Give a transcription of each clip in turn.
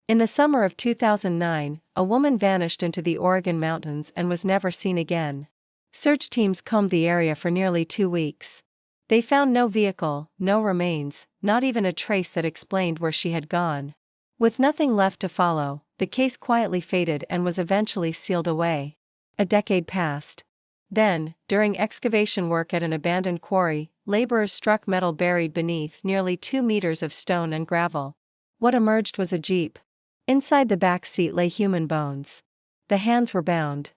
In the summer of 2009, a woman vanished into the Oregon mountains and was never seen again. Search teams combed the area for nearly 2 weeks. They found no vehicle, no remains, not even a trace that explained where she had gone. With nothing left to follow, the case quietly faded and was eventually sealed away. A decade passed. Then, during excavation work at an abandoned quarry, laborers struck metal buried beneath nearly 2 meters of stone and gravel. What emerged was a Jeep. Inside the back seat lay human bones. The hands were bound.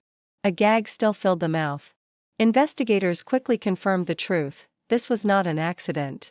A gag still filled the mouth. Investigators quickly confirmed the truth: this was not an accident.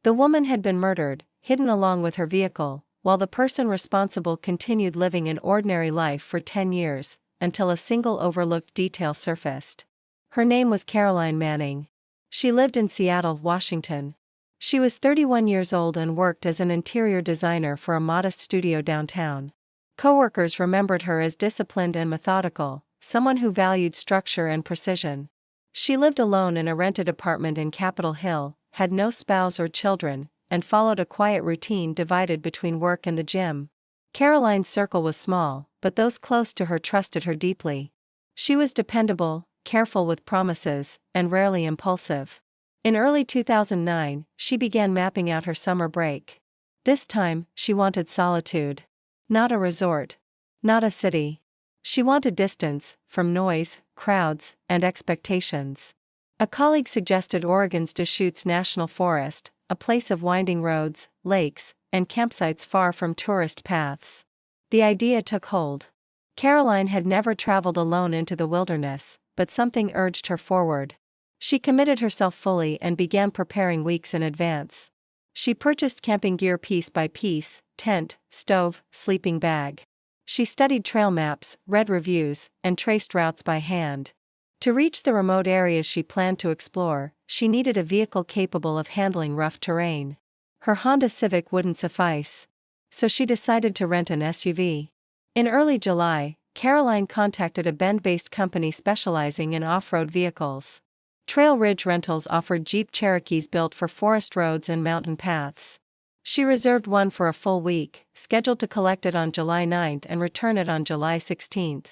The woman had been murdered, hidden along with her vehicle, while the person responsible continued living an ordinary life for 10 years, until a single overlooked detail surfaced. Her name was Caroline Manning. She lived in Seattle, Washington. She was 31 years old and worked as an interior designer for a modest studio downtown. Coworkers remembered her as disciplined and methodical, someone who valued structure and precision. She lived alone in a rented apartment in Capitol Hill, had no spouse or children, and followed a quiet routine divided between work and the gym. Caroline's circle was small, but those close to her trusted her deeply. She was dependable, careful with promises, and rarely impulsive. In early 2009, she began mapping out her summer break. This time, she wanted solitude. Not a resort. Not a city. She wanted distance from noise, crowds, and expectations. A colleague suggested Oregon's Deschutes National Forest, a place of winding roads, lakes, and campsites far from tourist paths. The idea took hold. Caroline had never traveled alone into the wilderness, but something urged her forward. She committed herself fully and began preparing weeks in advance. She purchased camping gear piece by piece: tent, stove, sleeping bag. She studied trail maps, read reviews, and traced routes by hand. To reach the remote areas she planned to explore, she needed a vehicle capable of handling rough terrain. Her Honda Civic wouldn't suffice. So she decided to rent an SUV. In early July, Caroline contacted a Bend-based company specializing in off-road vehicles. Trail Ridge Rentals offered Jeep Cherokees built for forest roads and mountain paths. She reserved one for a full week, scheduled to collect it on July 9 and return it on July 16.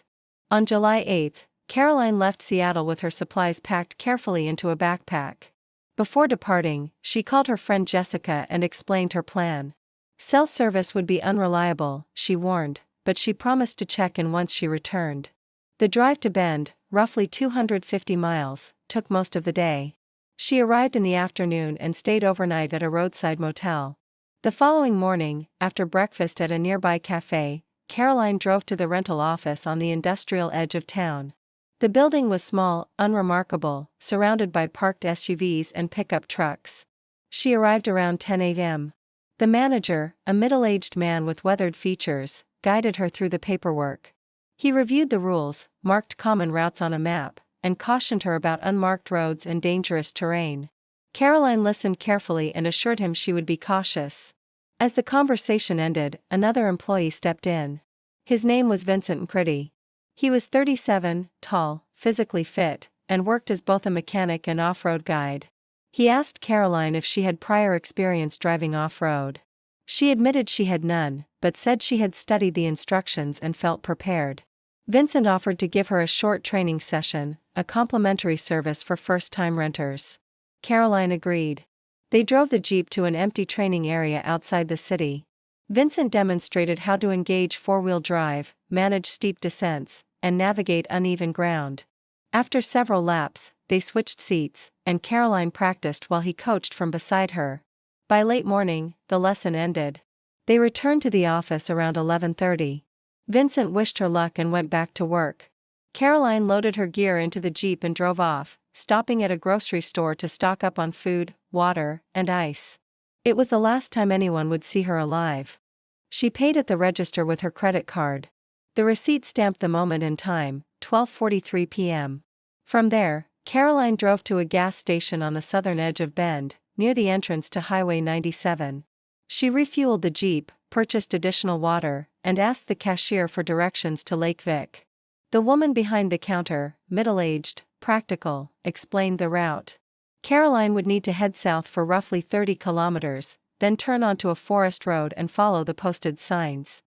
On July 8, Caroline left Seattle with her supplies packed carefully into a backpack. Before departing, she called her friend Jessica and explained her plan. Cell service would be unreliable, she warned, but she promised to check in once she returned. The drive to Bend, roughly 250 miles, took most of the day. She arrived in the afternoon and stayed overnight at a roadside motel. The following morning, after breakfast at a nearby cafe, Caroline drove to the rental office on the industrial edge of town. The building was small, unremarkable, surrounded by parked SUVs and pickup trucks. She arrived around 10 a.m. The manager, a middle-aged man with weathered features, guided her through the paperwork. He reviewed the rules, marked common routes on a map, and cautioned her about unmarked roads and dangerous terrain. Caroline listened carefully and assured him she would be cautious. As the conversation ended, another employee stepped in. His name was Vincent Critty. He was 37, tall, physically fit, and worked as both a mechanic and off-road guide. He asked Caroline if she had prior experience driving off-road. She admitted she had none, but said she had studied the instructions and felt prepared. Vincent offered to give her a short training session, a complimentary service for first-time renters. Caroline agreed. They drove the Jeep to an empty training area outside the city. Vincent demonstrated how to engage four-wheel drive, manage steep descents, and navigate uneven ground. After several laps, they switched seats, and Caroline practiced while he coached from beside her. By late morning, the lesson ended. They returned to the office around 11:30. Vincent wished her luck and went back to work. Caroline loaded her gear into the Jeep and drove off, stopping at a grocery store to stock up on food, water, and ice. It was the last time anyone would see her alive. She paid at the register with her credit card. The receipt stamped the moment in time, 12:43 p.m. From there, Caroline drove to a gas station on the southern edge of Bend, near the entrance to Highway 97. She refueled the Jeep, purchased additional water, and asked the cashier for directions to Lake Vic. The woman behind the counter, middle-aged, practical, explained the route. Caroline would need to head south for roughly 30 kilometers, then turn onto a forest road and follow the posted signs.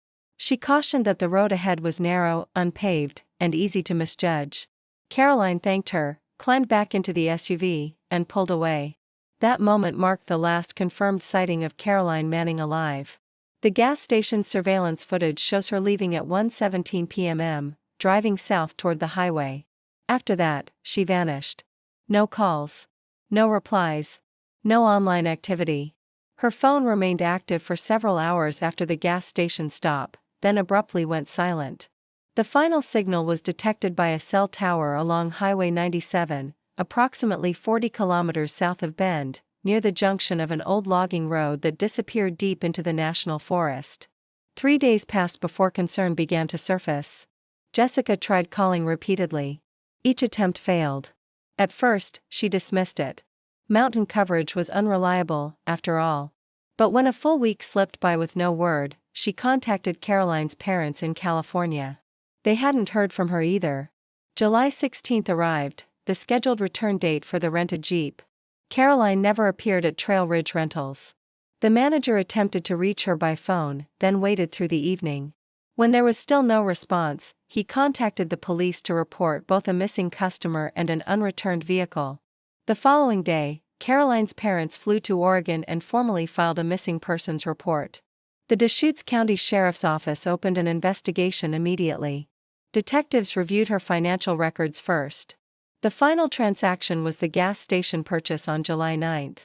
She cautioned that the road ahead was narrow, unpaved, and easy to misjudge. Caroline thanked her, climbed back into the SUV, and pulled away. That moment marked the last confirmed sighting of Caroline Manning alive. The gas station's surveillance footage shows her leaving at 1:17 p.m., driving south toward the highway. After that, she vanished. No calls. No replies. No online activity. Her phone remained active for several hours after the gas station stop, then abruptly went silent. The final signal was detected by a cell tower along Highway 97, approximately 40 kilometers south of Bend, near the junction of an old logging road that disappeared deep into the national forest. 3 days passed before concern began to surface. Jessica tried calling repeatedly. Each attempt failed. At first, she dismissed it. Mountain coverage was unreliable, after all. But when a full week slipped by with no word, she contacted Caroline's parents in California. They hadn't heard from her either. July 16 arrived, the scheduled return date for the rented Jeep. Caroline never appeared at Trail Ridge Rentals. The manager attempted to reach her by phone, then waited through the evening. When there was still no response, he contacted the police to report both a missing customer and an unreturned vehicle. The following day, Caroline's parents flew to Oregon and formally filed a missing persons report. The Deschutes County Sheriff's Office opened an investigation immediately. Detectives reviewed her financial records first. The final transaction was the gas station purchase on July 9.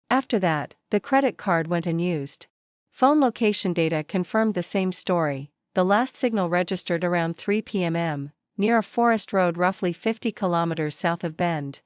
After that, the credit card went unused. Phone location data confirmed the same story. The last signal registered around 3 p.m., near a forest road roughly 50 kilometers south of Bend.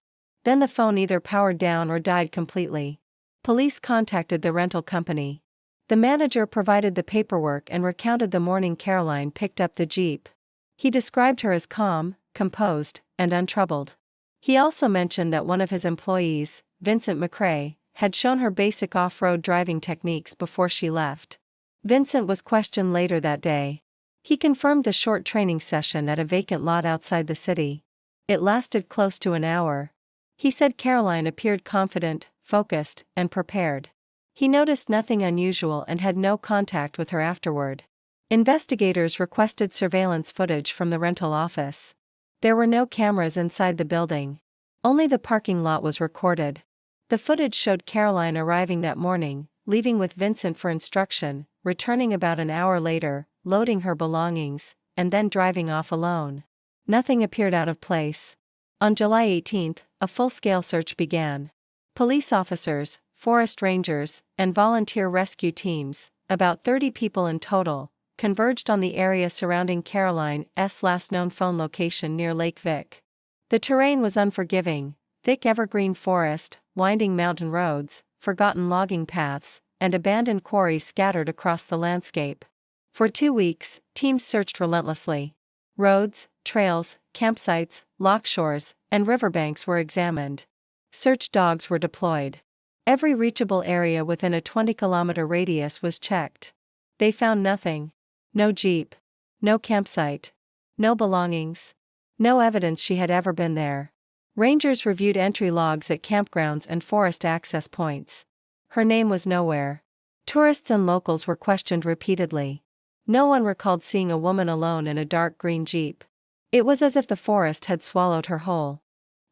Then the phone either powered down or died completely. Police contacted the rental company. The manager provided the paperwork and recounted the morning Caroline picked up the Jeep. He described her as calm, composed, and untroubled. He also mentioned that one of his employees, Vincent McCrae, had shown her basic off-road driving techniques before she left. Vincent was questioned later that day. He confirmed the short training session at a vacant lot outside the city. It lasted close to an hour. He said Caroline appeared confident, focused, and prepared. He noticed nothing unusual and had no contact with her afterward. Investigators requested surveillance footage from the rental office. There were no cameras inside the building. Only the parking lot was recorded. The footage showed Caroline arriving that morning, leaving with Vincent for instruction, returning about an hour later, loading her belongings, and then driving off alone. Nothing appeared out of place. On July 18, a full-scale search began. Police officers, forest rangers, and volunteer rescue teams, about 30 people in total, converged on the area surrounding Caroline's last known phone location near Lake Vic. The terrain was unforgiving: thick evergreen forest, winding mountain roads, forgotten logging paths, and abandoned quarries scattered across the landscape. For 2 weeks, teams searched relentlessly. Roads, trails, campsites, lockshores, and riverbanks were examined. Search dogs were deployed. Every reachable area within a 20-kilometer radius was checked. They found nothing. No Jeep. No campsite. No belongings. No evidence she had ever been there. Rangers reviewed entry logs at campgrounds and forest access points. Her name was nowhere. Tourists and locals were questioned repeatedly. No one recalled seeing a woman alone in a dark green Jeep. It was as if the forest had swallowed her whole.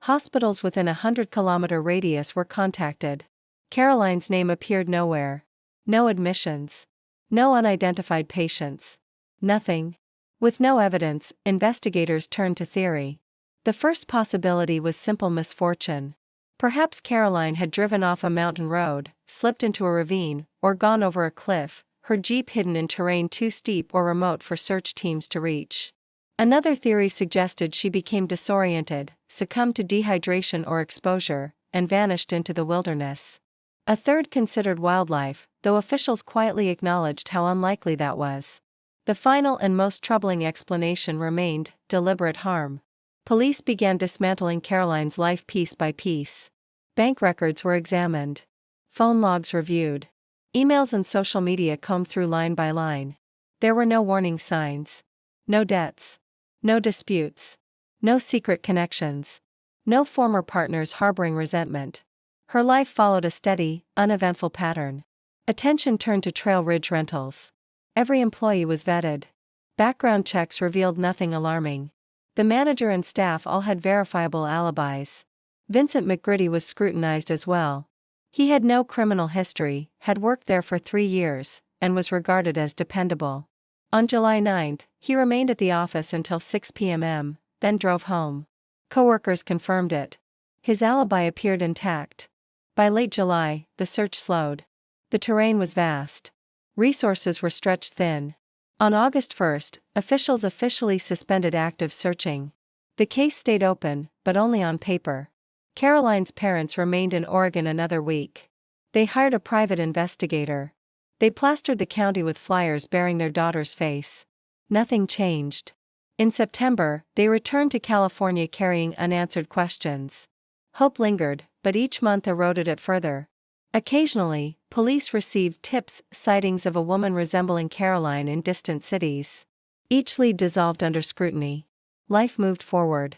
Hospitals within a 100-kilometer radius were contacted. Caroline's name appeared nowhere. No admissions. No unidentified patients. Nothing. With no evidence, investigators turned to theory. The first possibility was simple misfortune. Perhaps Caroline had driven off a mountain road, slipped into a ravine, or gone over a cliff, her Jeep hidden in terrain too steep or remote for search teams to reach. Another theory suggested she became disoriented, succumbed to dehydration or exposure, and vanished into the wilderness. A third considered wildlife, though officials quietly acknowledged how unlikely that was. The final and most troubling explanation remained: deliberate harm. Police began dismantling Caroline's life piece by piece. Bank records were examined. Phone logs reviewed. Emails and social media combed through line by line. There were no warning signs. No debts. No disputes. No secret connections. No former partners harboring resentment. Her life followed a steady, uneventful pattern. Attention turned to Trail Ridge Rentals. Every employee was vetted. Background checks revealed nothing alarming. The manager and staff all had verifiable alibis. Vincent McGritty was scrutinized as well. He had no criminal history, had worked there for 3 years, and was regarded as dependable. On July 9, he remained at the office until 6 p.m., then drove home. Coworkers confirmed it. His alibi appeared intact. By late July, the search slowed. The terrain was vast. Resources were stretched thin. On August 1, officials officially suspended active searching. The case stayed open, but only on paper. Caroline's parents remained in Oregon another week. They hired a private investigator. They plastered the county with flyers bearing their daughter's face. Nothing changed. In September, they returned to California carrying unanswered questions. Hope lingered, but each month eroded it further. Occasionally, police received tips, sightings of a woman resembling Caroline in distant cities. Each lead dissolved under scrutiny. Life moved forward.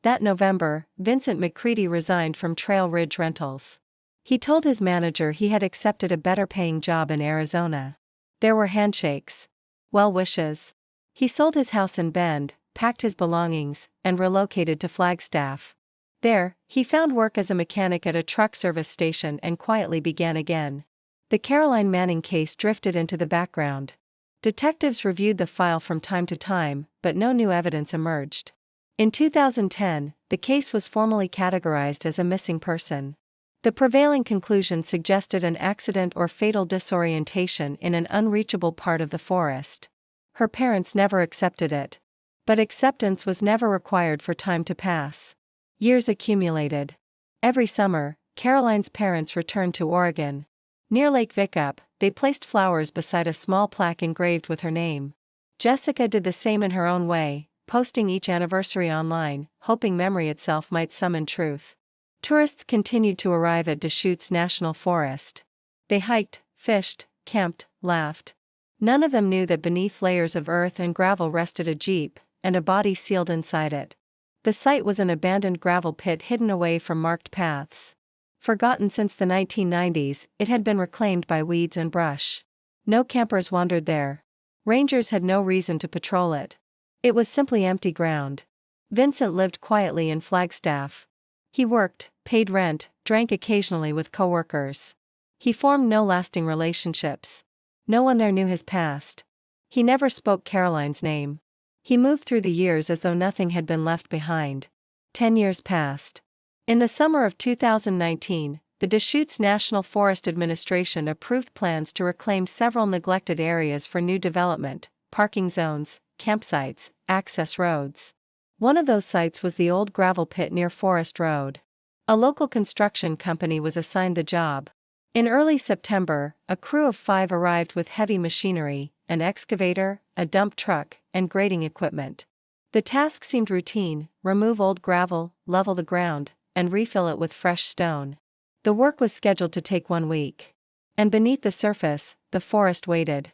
That November, Vincent McCready resigned from Trail Ridge Rentals. He told his manager he had accepted a better-paying job in Arizona. There were handshakes. Well wishes. He sold his house in Bend, packed his belongings, and relocated to Flagstaff. There, he found work as a mechanic at a truck service station and quietly began again. The Caroline Manning case drifted into the background. Detectives reviewed the file from time to time, but no new evidence emerged. In 2010, the case was formally categorized as a missing person. The prevailing conclusion suggested an accident or fatal disorientation in an unreachable part of the forest. Her parents never accepted it. But acceptance was never required for time to pass. Years accumulated. Every summer, Caroline's parents returned to Oregon. Near Lake Vickup, they placed flowers beside a small plaque engraved with her name. Jessica did the same in her own way, posting each anniversary online, hoping memory itself might summon truth. Tourists continued to arrive at Deschutes National Forest. They hiked, fished, camped, laughed. None of them knew that beneath layers of earth and gravel rested a jeep, and a body sealed inside it. The site was an abandoned gravel pit hidden away from marked paths. Forgotten since the 1990s, it had been reclaimed by weeds and brush. No campers wandered there. Rangers had no reason to patrol it. It was simply empty ground. Vincent lived quietly in Flagstaff. He worked, paid rent, drank occasionally with coworkers. He formed no lasting relationships. No one there knew his past. He never spoke Caroline's name. He moved through the years as though nothing had been left behind. 10 years passed. In the summer of 2019, the Deschutes National Forest Administration approved plans to reclaim several neglected areas for new development, parking zones, campsites, access roads. One of those sites was the old gravel pit near Forest Road. A local construction company was assigned the job. In early September, a crew of 5 arrived with heavy machinery, an excavator, a dump truck, and grading equipment. The task seemed routine: remove old gravel, level the ground, and refill it with fresh stone. The work was scheduled to take 1 week. And beneath the surface, the forest waited.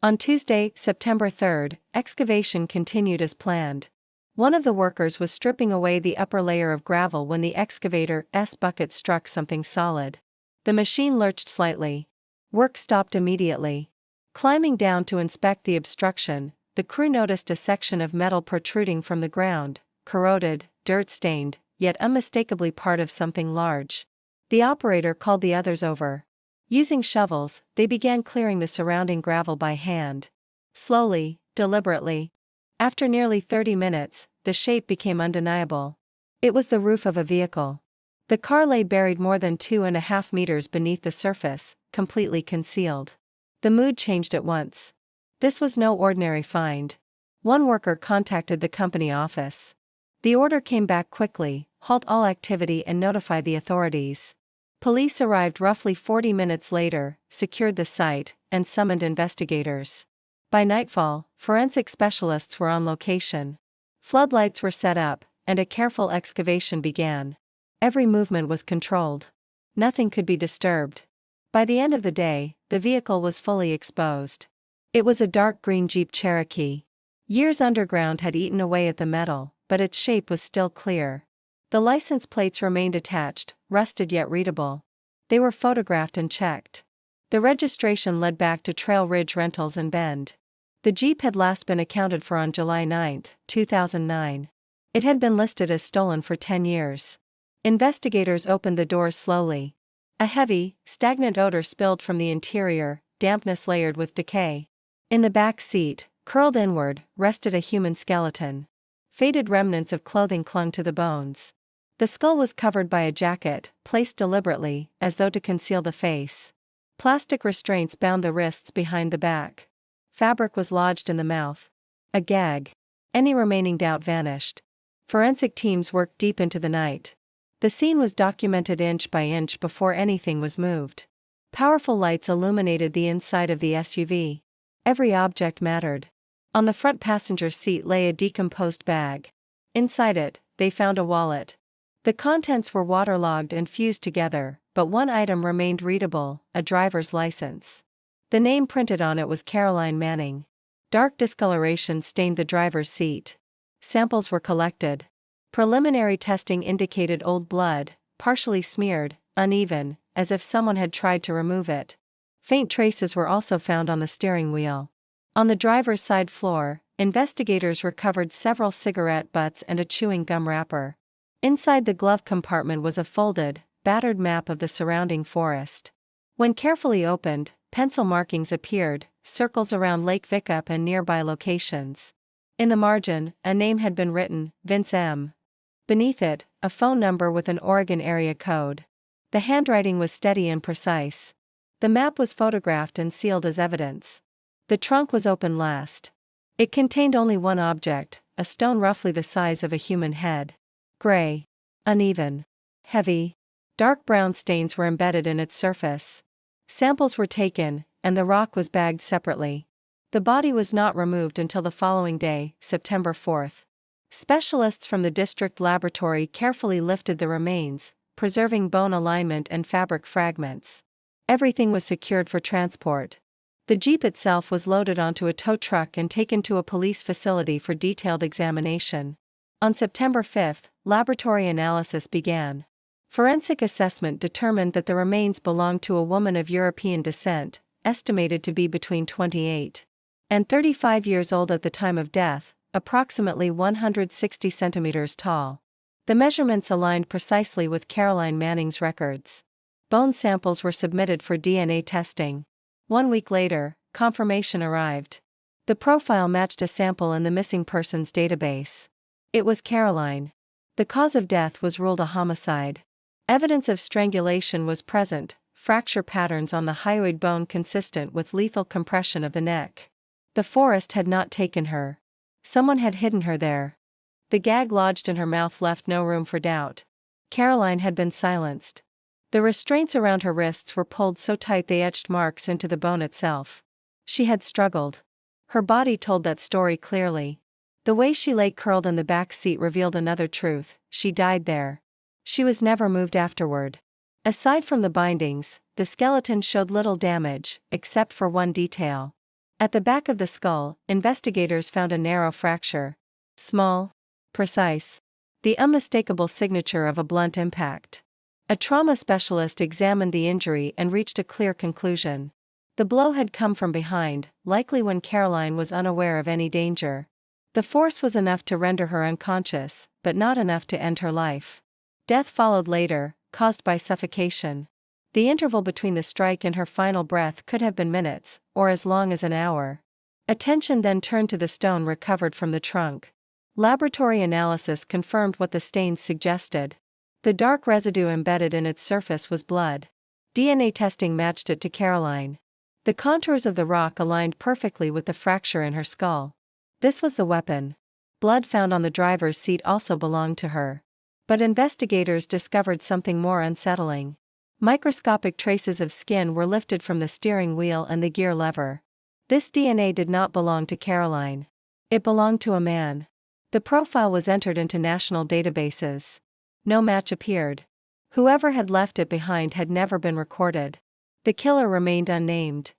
On Tuesday, September 3, excavation continued as planned. One of the workers was stripping away the upper layer of gravel when the excavator's bucket struck something solid. The machine lurched slightly. Work stopped immediately. Climbing down to inspect the obstruction, the crew noticed a section of metal protruding from the ground, corroded, dirt-stained, yet unmistakably part of something large. The operator called the others over. Using shovels, they began clearing the surrounding gravel by hand. Slowly, deliberately. After nearly 30 minutes, the shape became undeniable. It was the roof of a vehicle. The car lay buried more than 2.5 meters beneath the surface, completely concealed. The mood changed at once. This was no ordinary find. One worker contacted the company office. The order came back quickly: halt all activity and notify the authorities. Police arrived roughly 40 minutes later, secured the site, and summoned investigators. By nightfall, forensic specialists were on location. Floodlights were set up, and a careful excavation began. Every movement was controlled. Nothing could be disturbed. By the end of the day, the vehicle was fully exposed. It was a dark green Jeep Cherokee. Years underground had eaten away at the metal, but its shape was still clear. The license plates remained attached, rusted yet readable. They were photographed and checked. The registration led back to Trail Ridge Rentals in Bend. The Jeep had last been accounted for on July 9, 2009. It had been listed as stolen for 10 years. Investigators opened the doors slowly. A heavy, stagnant odor spilled from the interior, dampness layered with decay. In the back seat, curled inward, rested a human skeleton. Faded remnants of clothing clung to the bones. The skull was covered by a jacket, placed deliberately, as though to conceal the face. Plastic restraints bound the wrists behind the back. Fabric was lodged in the mouth. A gag. Any remaining doubt vanished. Forensic teams worked deep into the night. The scene was documented inch by inch before anything was moved. Powerful lights illuminated the inside of the SUV. Every object mattered. On the front passenger seat lay a decomposed bag. Inside it, they found a wallet. The contents were waterlogged and fused together, but one item remained readable, a driver's license. The name printed on it was Caroline Manning. Dark discoloration stained the driver's seat. Samples were collected. Preliminary testing indicated old blood, partially smeared, uneven, as if someone had tried to remove it. Faint traces were also found on the steering wheel. On the driver's side floor, investigators recovered several cigarette butts and a chewing gum wrapper. Inside the glove compartment was a folded, battered map of the surrounding forest. When carefully opened, pencil markings appeared, circles around Lake Vickup and nearby locations. In the margin, a name had been written, Vince M. Beneath it, a phone number with an Oregon area code. The handwriting was steady and precise. The map was photographed and sealed as evidence. The trunk was opened last. It contained only one object, a stone roughly the size of a human head. Gray. Uneven. Heavy. Dark brown stains were embedded in its surface. Samples were taken, and the rock was bagged separately. The body was not removed until the following day, September 4. Specialists from the district laboratory carefully lifted the remains, preserving bone alignment and fabric fragments. Everything was secured for transport. The Jeep itself was loaded onto a tow truck and taken to a police facility for detailed examination. On September 5, laboratory analysis began. Forensic assessment determined that the remains belonged to a woman of European descent, estimated to be between 28 and 35 years old at the time of death, approximately 160 centimeters tall. The measurements aligned precisely with Caroline Manning's records. Bone samples were submitted for DNA testing. 1 week later, confirmation arrived. The profile matched a sample in the missing persons database. It was Caroline. The cause of death was ruled a homicide. Evidence of strangulation was present, fracture patterns on the hyoid bone consistent with lethal compression of the neck. The forest had not taken her. Someone had hidden her there. The gag lodged in her mouth left no room for doubt. Caroline had been silenced. The restraints around her wrists were pulled so tight they etched marks into the bone itself. She had struggled. Her body told that story clearly. The way she lay curled in the back seat revealed another truth: she died there. She was never moved afterward. Aside from the bindings, the skeleton showed little damage, except for one detail. At the back of the skull, investigators found a narrow fracture. Small. Precise. The unmistakable signature of a blunt impact. A trauma specialist examined the injury and reached a clear conclusion. The blow had come from behind, likely when Caroline was unaware of any danger. The force was enough to render her unconscious, but not enough to end her life. Death followed later, caused by suffocation. The interval between the strike and her final breath could have been minutes, or as long as an hour. Attention then turned to the stone recovered from the trunk. Laboratory analysis confirmed what the stains suggested. The dark residue embedded in its surface was blood. DNA testing matched it to Caroline. The contours of the rock aligned perfectly with the fracture in her skull. This was the weapon. Blood found on the driver's seat also belonged to her. But investigators discovered something more unsettling. Microscopic traces of skin were lifted from the steering wheel and the gear lever. This DNA did not belong to Caroline. It belonged to a man. The profile was entered into national databases. No match appeared. Whoever had left it behind had never been recorded. The killer remained unnamed.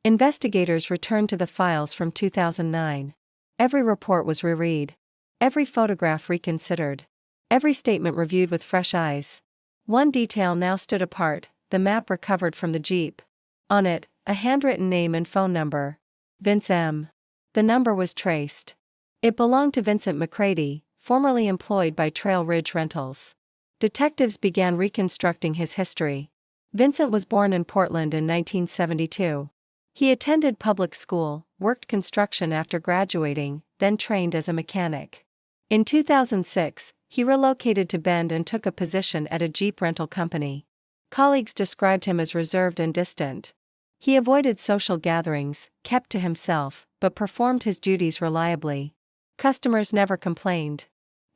Investigators returned to the files from 2009. Every report was reread. Every photograph reconsidered. Every statement reviewed with fresh eyes. One detail now stood apart: the map recovered from the Jeep. On it, a handwritten name and phone number. Vince M. The number was traced. It belonged to Vincent McCready, formerly employed by Trail Ridge Rentals. Detectives began reconstructing his history. Vincent was born in Portland in 1972. He attended public school, worked construction after graduating, then trained as a mechanic. In 2006, he relocated to Bend and took a position at a Jeep rental company. Colleagues described him as reserved and distant. He avoided social gatherings, kept to himself, but performed his duties reliably. Customers never complained.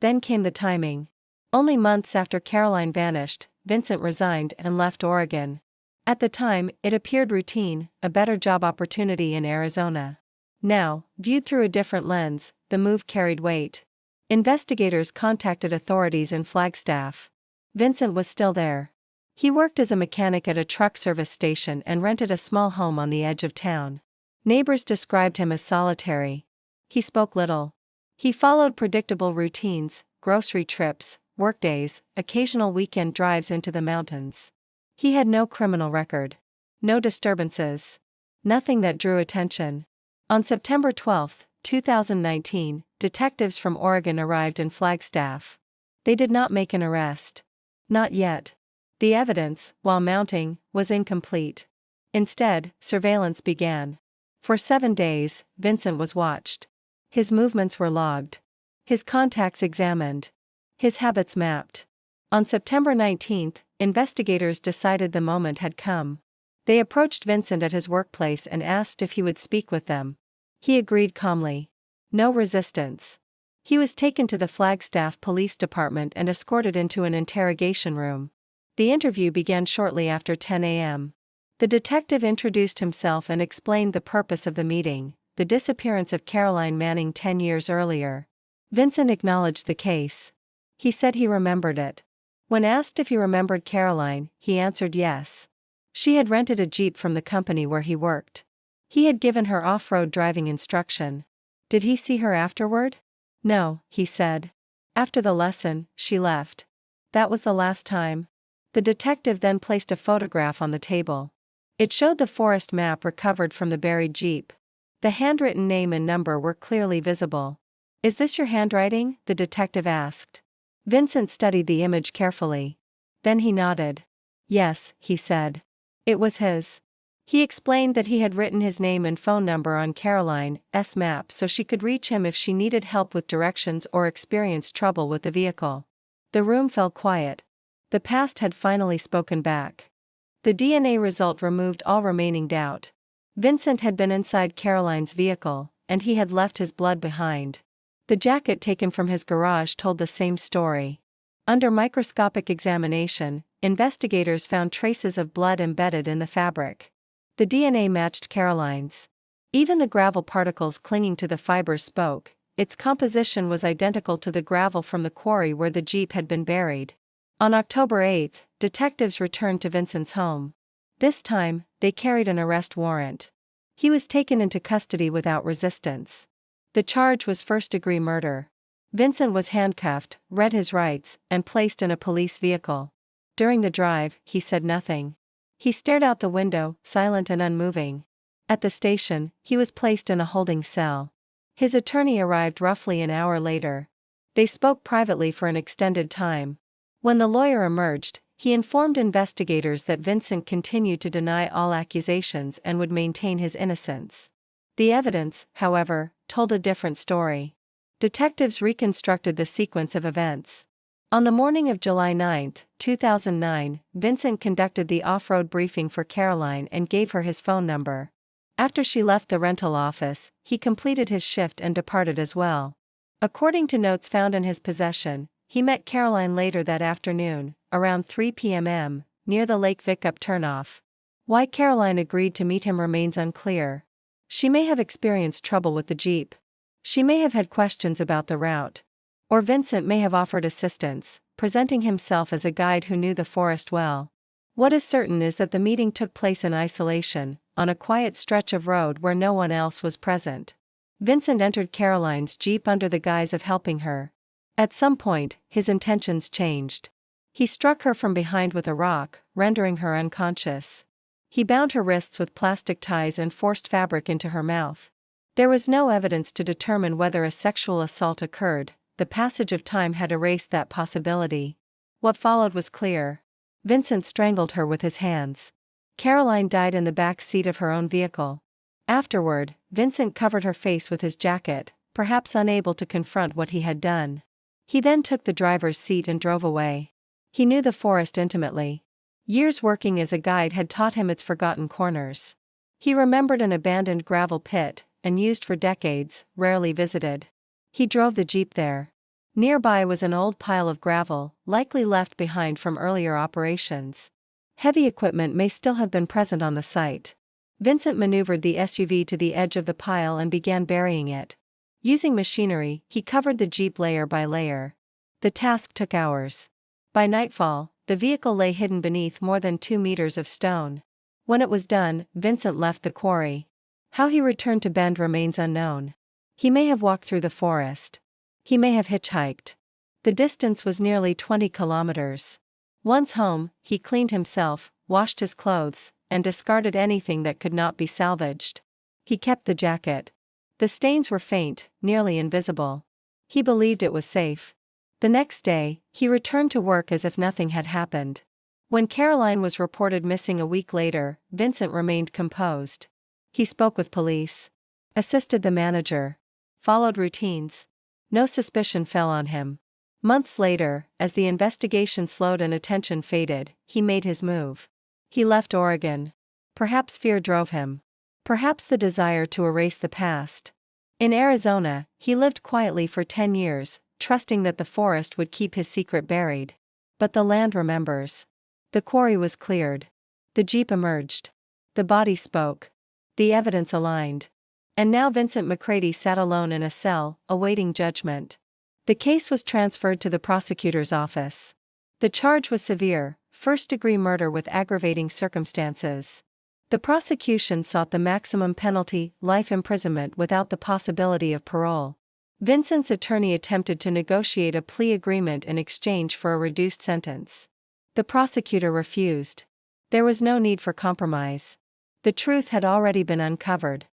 Then came the timing. Only months after Caroline vanished, Vincent resigned and left Oregon. At the time, it appeared routine, a better job opportunity in Arizona. Now, viewed through a different lens, the move carried weight. Investigators contacted authorities in Flagstaff. Vincent was still there. He worked as a mechanic at a truck service station and rented a small home on the edge of town. Neighbors described him as solitary. He spoke little. He followed predictable routines, grocery trips, workdays, occasional weekend drives into the mountains. He had no criminal record. No disturbances. Nothing that drew attention. On September 12, 2019, detectives from Oregon arrived in Flagstaff. They did not make an arrest. Not yet. The evidence, while mounting, was incomplete. Instead, surveillance began. For 7 days, Vincent was watched. His movements were logged. His contacts examined. His habits mapped. On September 19, investigators decided the moment had come. They approached Vincent at his workplace and asked if he would speak with them. He agreed calmly. No resistance. He was taken to the Flagstaff Police Department and escorted into an interrogation room. The interview began shortly after 10 a.m. The detective introduced himself and explained the purpose of the meeting, the disappearance of Caroline Manning 10 years earlier. Vincent acknowledged the case. He said he remembered it. When asked if he remembered Caroline, he answered yes. She had rented a Jeep from the company where he worked. He had given her off-road driving instruction. Did he see her afterward? No, he said. After the lesson, she left. That was the last time. The detective then placed a photograph on the table. It showed the forest map recovered from the buried Jeep. The handwritten name and number were clearly visible. "Is this your handwriting?" the detective asked. Vincent studied the image carefully. Then he nodded. Yes, he said. It was his. He explained that he had written his name and phone number on Caroline's map so she could reach him if she needed help with directions or experienced trouble with the vehicle. The room fell quiet. The past had finally spoken back. The DNA result removed all remaining doubt. Vincent had been inside Caroline's vehicle, and he had left his blood behind. The jacket taken from his garage told the same story. Under microscopic examination, investigators found traces of blood embedded in the fabric. The DNA matched Caroline's. Even the gravel particles clinging to the fibers spoke. Its composition was identical to the gravel from the quarry where the Jeep had been buried. On October 8, detectives returned to Vincent's home. This time, they carried an arrest warrant. He was taken into custody without resistance. The charge was first-degree murder. Vincent was handcuffed, read his rights, and placed in a police vehicle. During the drive, he said nothing. He stared out the window, silent and unmoving. At the station, he was placed in a holding cell. His attorney arrived roughly an hour later. They spoke privately for an extended time. When the lawyer emerged, he informed investigators that Vincent continued to deny all accusations and would maintain his innocence. The evidence, however, told a different story. Detectives reconstructed the sequence of events. On the morning of July 9, 2009, Vincent conducted the off-road briefing for Caroline and gave her his phone number. After she left the rental office, he completed his shift and departed as well. According to notes found in his possession, he met Caroline later that afternoon, around 3 p.m., near the Lake Vickup turnoff. Why Caroline agreed to meet him remains unclear. She may have experienced trouble with the Jeep. She may have had questions about the route. Or Vincent may have offered assistance, presenting himself as a guide who knew the forest well. What is certain is that the meeting took place in isolation, on a quiet stretch of road where no one else was present. Vincent entered Caroline's Jeep under the guise of helping her. At some point, his intentions changed. He struck her from behind with a rock, rendering her unconscious. He bound her wrists with plastic ties and forced fabric into her mouth. There was no evidence to determine whether a sexual assault occurred. The passage of time had erased that possibility. What followed was clear. Vincent strangled her with his hands. Caroline died in the back seat of her own vehicle. Afterward, Vincent covered her face with his jacket, perhaps unable to confront what he had done. He then took the driver's seat and drove away. He knew the forest intimately. Years working as a guide had taught him its forgotten corners. He remembered an abandoned gravel pit, unused for decades, rarely visited. He drove the jeep there. Nearby was an old pile of gravel, likely left behind from earlier operations. Heavy equipment may still have been present on the site. Vincent maneuvered the SUV to the edge of the pile and began burying it. Using machinery, he covered the jeep layer by layer. The task took hours. By nightfall, the vehicle lay hidden beneath more than 2 meters of stone. When it was done, Vincent left the quarry. How he returned to Bend remains unknown. He may have walked through the forest. He may have hitchhiked. The distance was nearly 20 kilometers. Once home, he cleaned himself, washed his clothes, and discarded anything that could not be salvaged. He kept the jacket. The stains were faint, nearly invisible. He believed it was safe. The next day, he returned to work as if nothing had happened. When Caroline was reported missing a week later, Vincent remained composed. He spoke with police, assisted the manager, followed routines. No suspicion fell on him. Months later, as the investigation slowed and attention faded, he made his move. He left Oregon. Perhaps fear drove him. Perhaps the desire to erase the past. In Arizona, he lived quietly for 10 years, trusting that the forest would keep his secret buried. But the land remembers. The quarry was cleared. The jeep emerged. The body spoke. The evidence aligned. And now Vincent McCready sat alone in a cell, awaiting judgment. The case was transferred to the prosecutor's office. The charge was severe: first-degree murder with aggravating circumstances. The prosecution sought the maximum penalty, life imprisonment without the possibility of parole. Vincent's attorney attempted to negotiate a plea agreement in exchange for a reduced sentence. The prosecutor refused. There was no need for compromise. The truth had already been uncovered.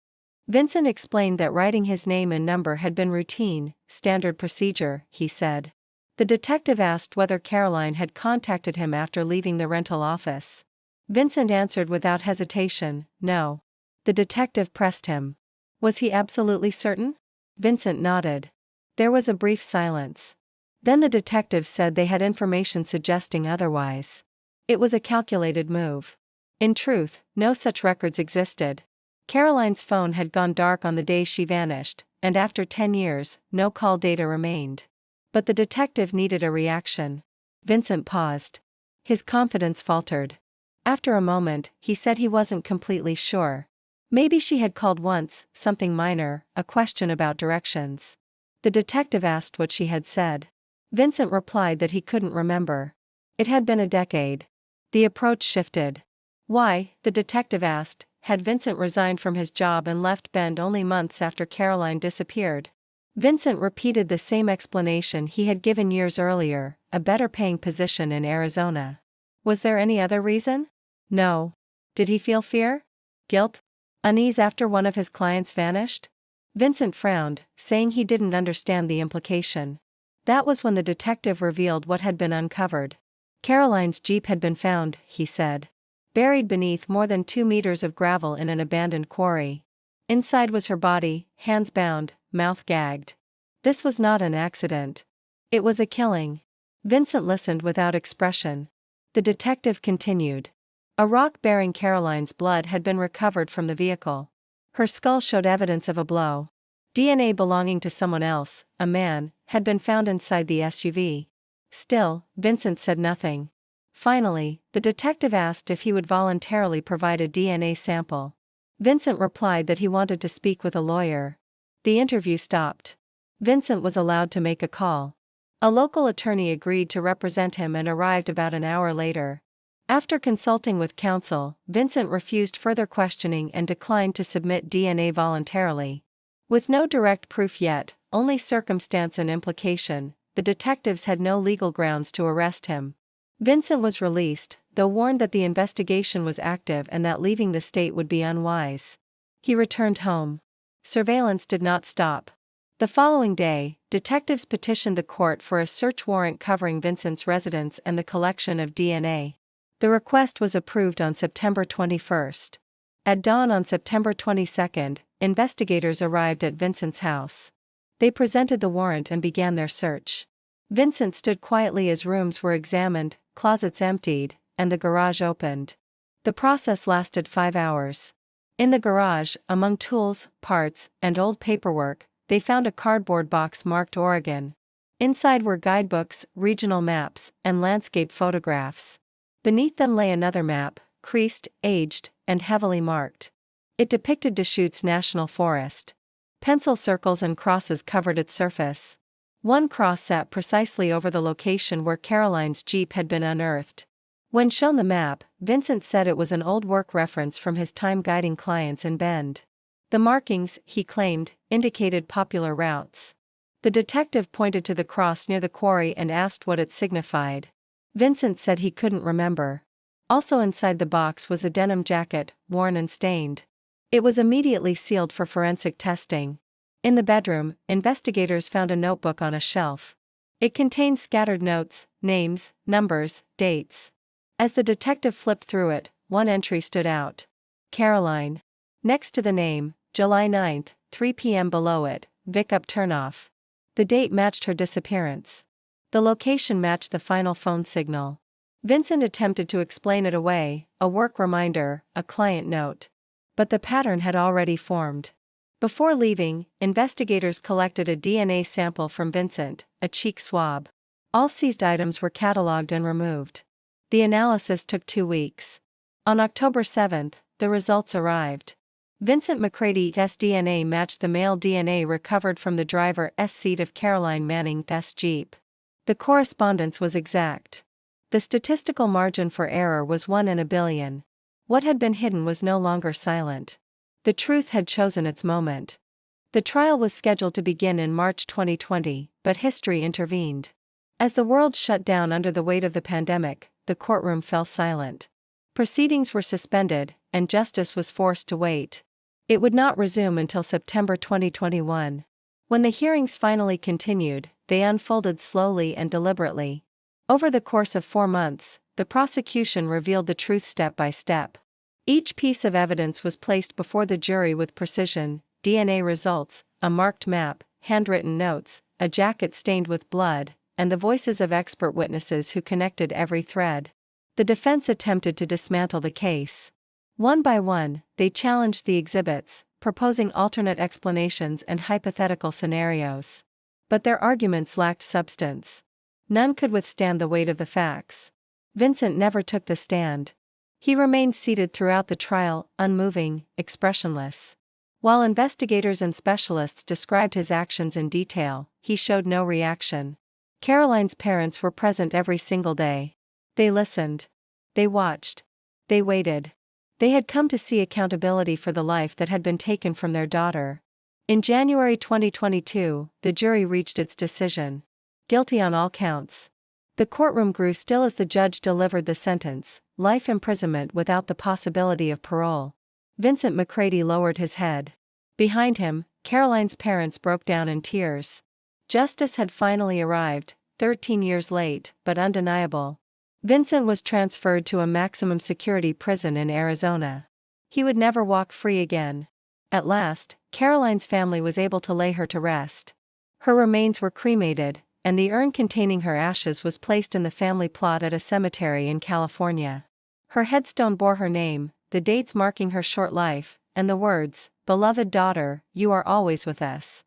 Vincent explained that writing his name and number had been routine, standard procedure, he said. The detective asked whether Caroline had contacted him after leaving the rental office. Vincent answered without hesitation, no. The detective pressed him. Was he absolutely certain? Vincent nodded. There was a brief silence. Then the detective said they had information suggesting otherwise. It was a calculated move. In truth, no such records existed. Caroline's phone had gone dark on the day she vanished, and after 10 years, no call data remained. But the detective needed a reaction. Vincent paused. His confidence faltered. After a moment, he said he wasn't completely sure. Maybe she had called once, something minor, a question about directions. The detective asked what she had said. Vincent replied that he couldn't remember. It had been a decade. The approach shifted. Why, the detective asked, had Vincent resigned from his job and left Bend only months after Caroline disappeared? Vincent repeated the same explanation he had given years earlier, a better-paying position in Arizona. Was there any other reason? No. Did he feel fear? Guilt? Unease after one of his clients vanished? Vincent frowned, saying he didn't understand the implication. That was when the detective revealed what had been uncovered. Caroline's jeep had been found, he said. Buried beneath more than 2 meters of gravel in an abandoned quarry. Inside was her body, hands bound, mouth gagged. This was not an accident. It was a killing. Vincent listened without expression. The detective continued. A rock bearing Caroline's blood had been recovered from the vehicle. Her skull showed evidence of a blow. DNA belonging to someone else, a man, had been found inside the SUV. Still, Vincent said nothing. Finally, the detective asked if he would voluntarily provide a DNA sample. Vincent replied that he wanted to speak with a lawyer. The interview stopped. Vincent was allowed to make a call. A local attorney agreed to represent him and arrived about an hour later. After consulting with counsel, Vincent refused further questioning and declined to submit DNA voluntarily. With no direct proof yet, only circumstance and implication, the detectives had no legal grounds to arrest him. Vincent was released, though warned that the investigation was active and that leaving the state would be unwise. He returned home. surveillance did not stop. The following day, detectives petitioned the court for a search warrant covering Vincent's residence and the collection of DNA. The request was approved on September 21st. At dawn on September 22nd, investigators arrived at Vincent's house. They presented the warrant and began their search. Vincent stood quietly as rooms were examined, closets emptied, and the garage opened. The process lasted 5 hours. In the garage, among tools, parts, and old paperwork, they found a cardboard box marked Oregon. Inside were guidebooks, regional maps, and landscape photographs. Beneath them lay another map, creased, aged, and heavily marked. It depicted Deschutes National Forest. Pencil circles and crosses covered its surface. One cross sat precisely over the location where Caroline's Jeep had been unearthed. When shown the map, Vincent said it was an old work reference from his time guiding clients in Bend. The markings, he claimed, indicated popular routes. The detective pointed to the cross near the quarry and asked what it signified. Vincent said he couldn't remember. Also inside the box was a denim jacket, worn and stained. It was immediately sealed for forensic testing. In the bedroom, investigators found a notebook on a shelf. It contained scattered notes, names, numbers, dates. As the detective flipped through it, one entry stood out. Caroline. Next to the name, July 9, 3 p.m. below it, Vic Up Turnoff. The date matched her disappearance. The location matched the final phone signal. Vincent attempted to explain it away, a work reminder, a client note. But the pattern had already formed. Before leaving, investigators collected a DNA sample from Vincent, a cheek swab. All seized items were catalogued and removed. The analysis took 2 weeks. On October 7, the results arrived. Vincent McCrady's DNA matched the male DNA recovered from the driver's seat of Caroline Manning's Jeep. The correspondence was exact. The statistical margin for error was 1 in a billion. What had been hidden was no longer silent. The truth had chosen its moment. The trial was scheduled to begin in March 2020, but history intervened. As the world shut down under the weight of the pandemic, the courtroom fell silent. Proceedings were suspended, and justice was forced to wait. It would not resume until September 2021. When the hearings finally continued, they unfolded slowly and deliberately. Over the course of 4 months, the prosecution revealed the truth step by step. Each piece of evidence was placed before the jury with precision: DNA results, a marked map, handwritten notes, a jacket stained with blood, and the voices of expert witnesses who connected every thread. The defense attempted to dismantle the case. One by one, they challenged the exhibits, proposing alternate explanations and hypothetical scenarios. But their arguments lacked substance. None could withstand the weight of the facts. Vincent never took the stand. He remained seated throughout the trial, unmoving, expressionless. While investigators and specialists described his actions in detail, he showed no reaction. Caroline's parents were present every single day. They listened. They watched. They waited. They had come to see accountability for the life that had been taken from their daughter. In January 2022, the jury reached its decision. Guilty on all counts. The courtroom grew still as the judge delivered the sentence: life imprisonment without the possibility of parole. Vincent McCrady lowered his head. Behind him, Caroline's parents broke down in tears. Justice had finally arrived, 13 years late, but undeniable. Vincent was transferred to a maximum security prison in Arizona. He would never walk free again. At last, Caroline's family was able to lay her to rest. Her remains were cremated, and the urn containing her ashes was placed in the family plot at a cemetery in California. Her headstone bore her name, the dates marking her short life, and the words, "Beloved daughter, you are always with us."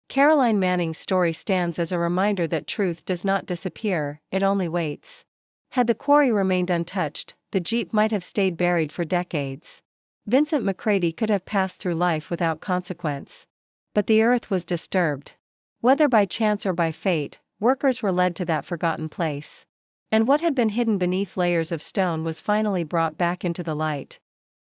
Caroline Manning's story stands as a reminder that truth does not disappear, it only waits. Had the quarry remained untouched, the Jeep might have stayed buried for decades. Vincent McCrady could have passed through life without consequence. But the earth was disturbed. Whether by chance or by fate, workers were led to that forgotten place. And what had been hidden beneath layers of stone was finally brought back into the light.